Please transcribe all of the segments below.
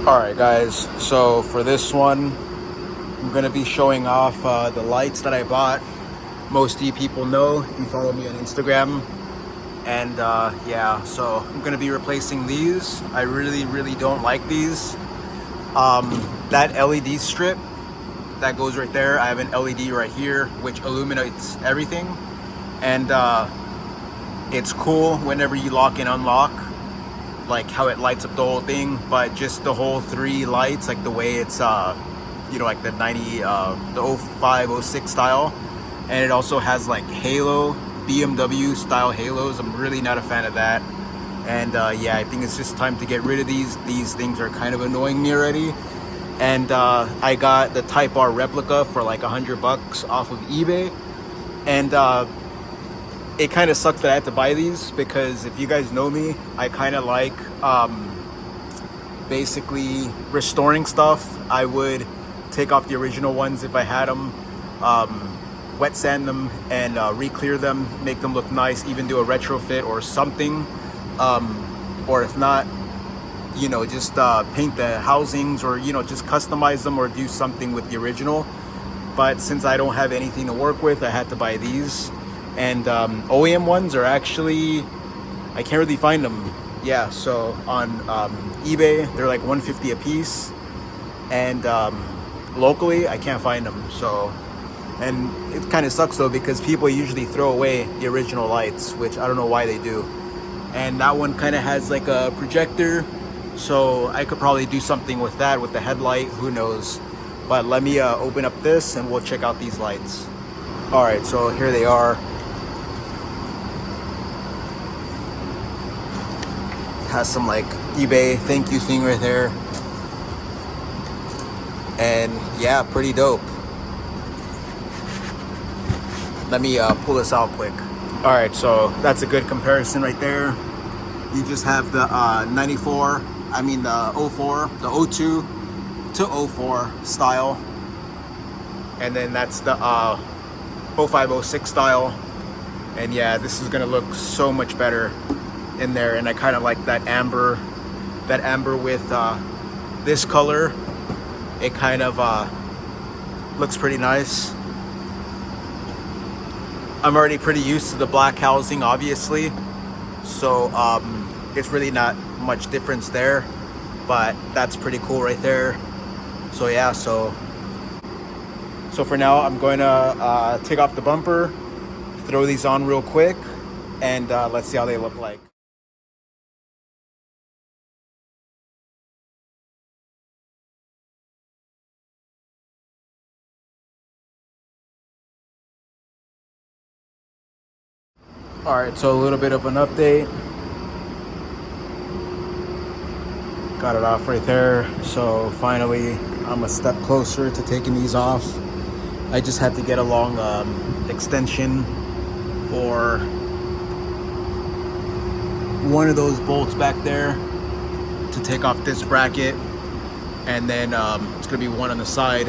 Alright guys, so for this one, I'm going to be showing off the lights that I bought. Most of you people know if you follow me on Instagram. And yeah, so I'm going to be replacing these. I really don't like these. That LED strip that goes right there, I have an LED right here which illuminates everything. And it's cool whenever you lock and unlock, like how it lights up the whole thing, but just the whole three lights, like the way it's you know, like the 90 the 05 06 style, and it also has like halo BMW style halos. I'm really not a fan of that. And yeah, I think it's just time to get rid of these things are kind of annoying me already. And I got the Type R replica for like $100 off of eBay. And it kind of sucks that I had to buy these, because if you guys know me, I kind of like basically restoring stuff. I would take off the original ones if I had them, wet sand them and re-clear them, make them look nice, even do a retrofit or something, or if not, you know, just paint the housings, or you know, just customize them or do something with the original. But since I don't have anything to work with, I had to buy these. And OEM ones are actually, I can't really find them. Yeah, so on eBay they're like $150 a piece, and locally I can't find them. So, and it kind of sucks though, because people usually throw away the original lights, which I don't know why they do. And that one kind of has like a projector, so I could probably do something with that, with the headlight, who knows. But let me open up this and we'll check out these lights. All right, so here they are. Has some like eBay thank you thing right there, and yeah, pretty dope. Let me pull this out quick. All right, so that's a good comparison right there. You just have the 94, I mean the 04, the 02 to 04 style, and then that's the 05 06 style. And yeah, this is gonna look so much better in there. And I kind of like that amber with this color. It kind of looks pretty nice. I'm already pretty used to the black housing, obviously, so it's really not much difference there, but that's pretty cool right there. So yeah, so for now I'm going to take off the bumper, throw these on real quick, and let's see how they look like. All right, so a little bit of an update. Got it off right there. So finally, I'm a step closer to taking these off. I just had to get a long extension for one of those bolts back there to take off this bracket. And then it's gonna be one on the side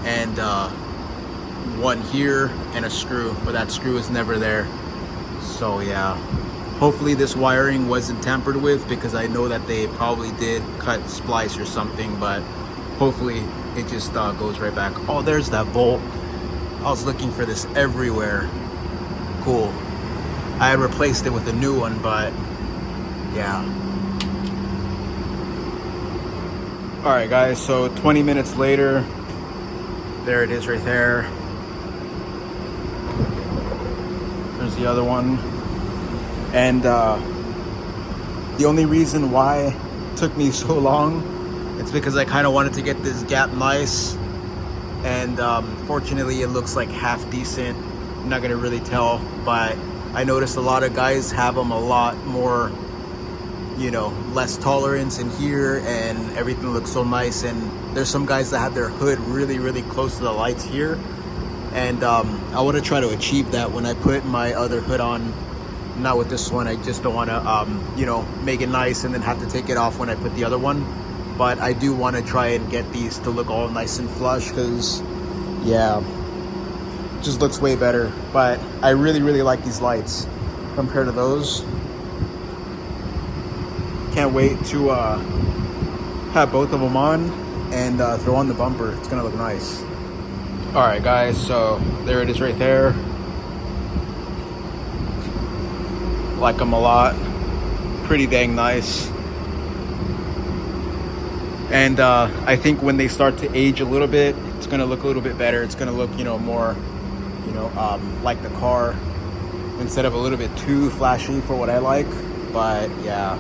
and one here and a screw, but that screw is never there. So yeah, hopefully this wiring wasn't tampered with, because I know that they probably did cut splice or something, but hopefully it just goes right back. Oh, there's that bolt. I was looking for this everywhere. Cool. I had replaced it with a new one, but yeah. All right guys, so 20 minutes later, there it is right there. There's the other one. And the only reason why it took me so long, it's because I kind of wanted to get this gap nice, and fortunately it looks like half decent. I'm not gonna really tell, but I noticed a lot of guys have them a lot more, you know, less tolerance in here, and everything looks so nice. And there's some guys that have their hood really close to the lights here, and I want to try to achieve that when I put my other hood on. Not with this one. I just don't want to you know, make it nice and then have to take it off when I put the other one. But I do want to try and get these to look all nice and flush, because yeah, it just looks way better. But I really like these lights compared to those. Can't wait to have both of them on and throw on the bumper. It's gonna look nice. All right, guys, so there it is right there. Like them a lot. Pretty dang nice. And I think when they start to age a little bit, it's gonna look a little bit better. It's gonna look, you know, more, you know, like the car, instead of a little bit too flashy for what I like. But yeah,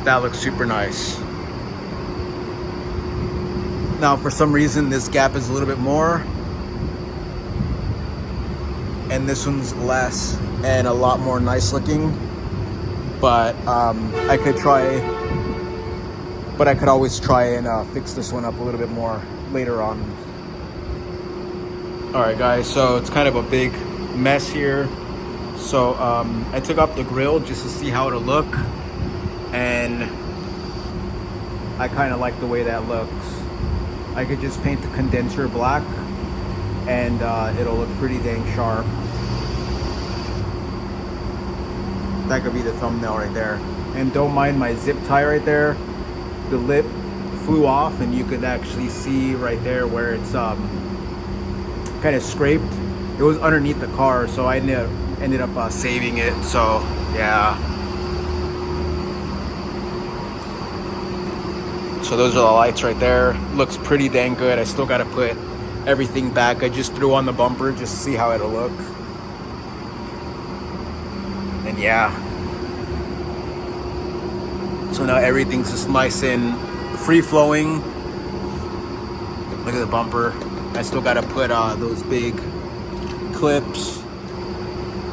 that looks super nice. Now, for some reason, this gap is a little bit more, and this one's less and a lot more nice looking. But I could always try and fix this one up a little bit more later on. All right, guys, so it's kind of a big mess here. So I took off the grill just to see how it'll look, and I kind of like the way that looks. I could just paint the condenser black and it'll look pretty dang sharp. That could be the thumbnail right there. And don't mind my zip tie right there. The lip flew off and you could actually see right there where it's kind of scraped. It was underneath the car, so I ended up saving it. So yeah. So those are the lights right there. Looks pretty dang good. I still got to put everything back. I just threw on the bumper just to see how it'll look. And yeah. So now everything's just nice and free flowing. Look at the bumper. I still got to put those big clips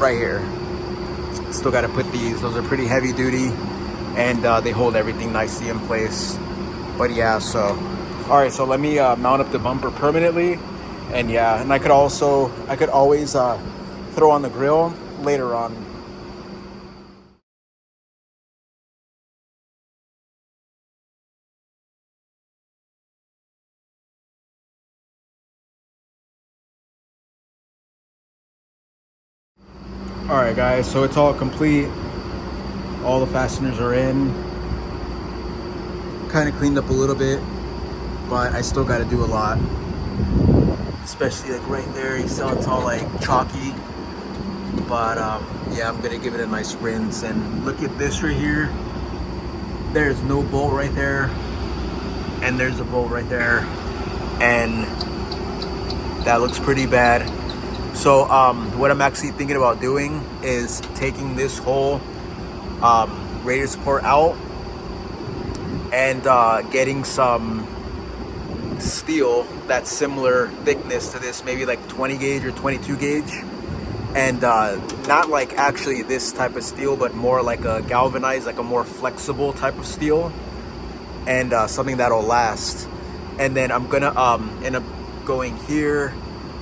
right here. Still got to put these. Those are pretty heavy duty, and they hold everything nicely in place. But yeah, so all right, so let me mount up the bumper permanently. And yeah, and I could always throw on the grill later on. All right, guys, so it's all complete. All the fasteners are in. Kind of cleaned up a little bit, but I still got to do a lot. Especially like right there, you see how it's all like chalky. But yeah, I'm gonna give it a nice rinse. And look at this right here. There's no bolt right there, and there's a bolt right there, and that looks pretty bad. So what I'm actually thinking about doing is taking this whole radiator support out and getting some steel that's similar thickness to this, maybe like 20 gauge or 22 gauge, and not like actually this type of steel, but more like a galvanized, like a more flexible type of steel, and something that'll last. And then I'm gonna end up going here,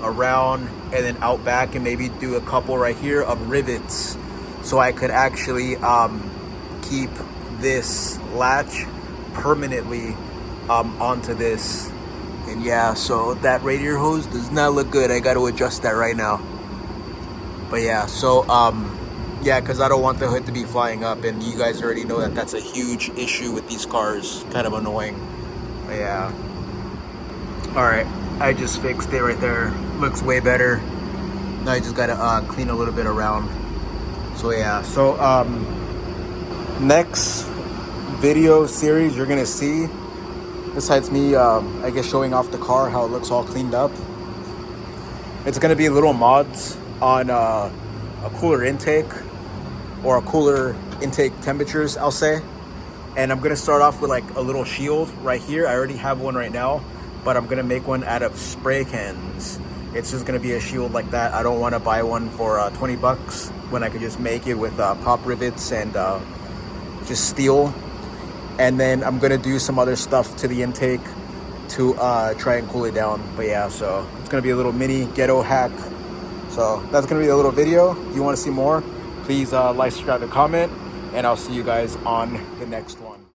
around, and then out back, and maybe do a couple right here of rivets, so I could actually keep this latch permanently onto this. And yeah, so that radiator hose does not look good. I got to adjust that right now. But yeah, so yeah, because I don't want the hood to be flying up, and you guys already know that that's a huge issue with these cars. Kind of annoying. But yeah. All right, I just fixed it right there. Looks way better. Now I just got to clean a little bit around. So yeah, so next video series you're gonna see, besides me I guess showing off the car, how it looks all cleaned up, it's gonna be little mods on a cooler intake, or a cooler intake temperatures, I'll say. And I'm gonna start off with like a little shield right here. I already have one right now, but I'm gonna make one out of spray cans. It's just gonna be a shield like that. I don't want to buy one for 20 bucks when I could just make it with pop rivets and just steel. And then I'm gonna do some other stuff to the intake to try and cool it down. But yeah, so it's gonna be a little mini ghetto hack. So that's gonna be a little video. If you want to see more, please like, subscribe, and comment, and I'll see you guys on the next one.